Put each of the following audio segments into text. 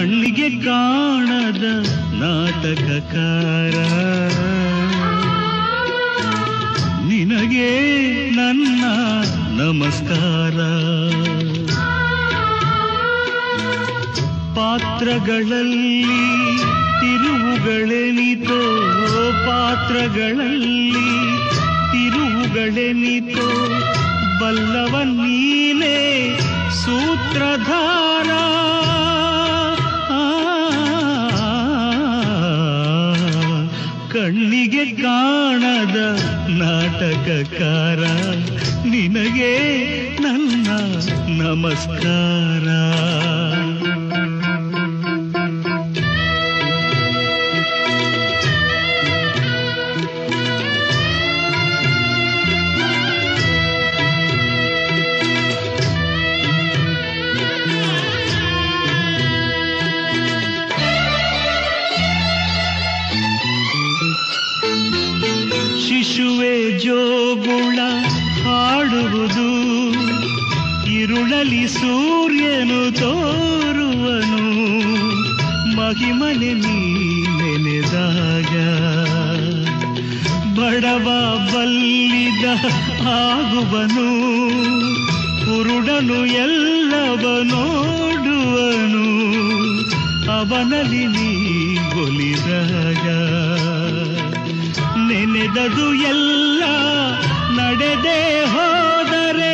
ಕಣ್ಣಿಗೆ ಕಾಣದ ನಾಟಕಕಾರ ನಿನಗೆ ನನ್ನ ನಮಸ್ಕಾರ. ಪಾತ್ರಗಳಲ್ಲಿ ತಿರುವುಗಳೆನಿತೋ, ಪಾತ್ರಗಳಲ್ಲಿ ತಿರುವುಗಳೆನಿತೋ, ಬಲ್ಲವ ನೀನೇ ಸೂತ್ರಧಾರ. ಕಣ್ಣಿಗೆ ಕಾಣದ ನಾಟಕಕಾರ ನಿನಗೆ ನನ್ನ ನಮಸ್ಕಾರ. ಶಿಶುವೆ ಜೋಗುಳ ಹಾಡುವುದು, ಇರುಳಲಿ ಸೂರ್ಯನು ತೋರುವನು, ಮಹಿಮನೆ ನೀ ನೆನೆದಾಗ ಬಡವ ಬಲ್ಲಿದ ಆಗುವನು, ಕುರುಡನು ಎಲ್ಲವ ನೋಡುವನು, ಅವನಲ್ಲಿ ನೀ ಒಲಿದಾಗ ನೆನೆದದು ಎಲ್ಲ ನಡೆದೇ ಹೋದರೆ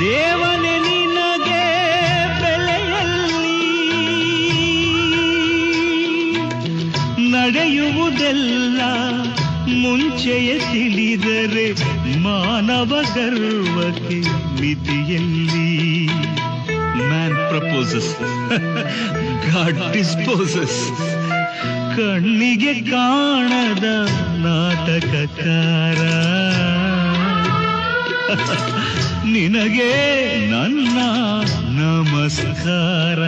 ದೇವನೇ ನಿನಗೆ ಬೆಲೆಯಲ್ಲಿ. ನಡೆಯುವುದೆಲ್ಲ ಮುಂಚೆಯೇ ತಿಳಿದರೆ ಮಾನವ ಗರ್ವಕ್ಕೆ ಮಿತಿಯಲ್ಲಿ. Man proposes, god disposes. ಕಣ್ಣಿಗೆ ಕಾಣದ ನಾಟಕಕಾರ ನಿನಗೆ ನನ್ನ ನಮಸ್ಕಾರ.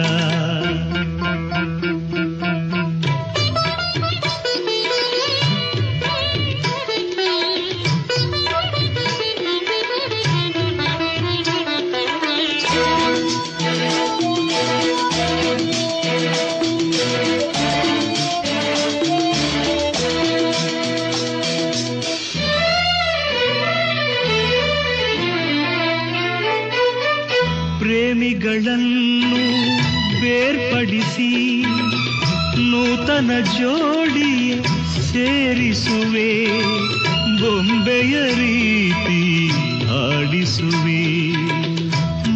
ಪ್ರೇಮಿಗಳನ್ನು ಬೇರ್ಪಡಿಸಿ ನೂತನ ಜೋಡಿಯ ಸೇರಿಸುವೆ, ಬೊಂಬೆಯ ರೀತಿ ಆಡಿಸುವೆ.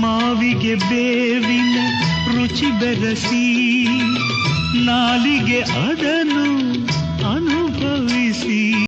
ಮಾವಿಗೆ ಬೇವಿನ ರುಚಿ ಬೆರೆಸಿ ನಾಲಿಗೆ ಅದನ್ನು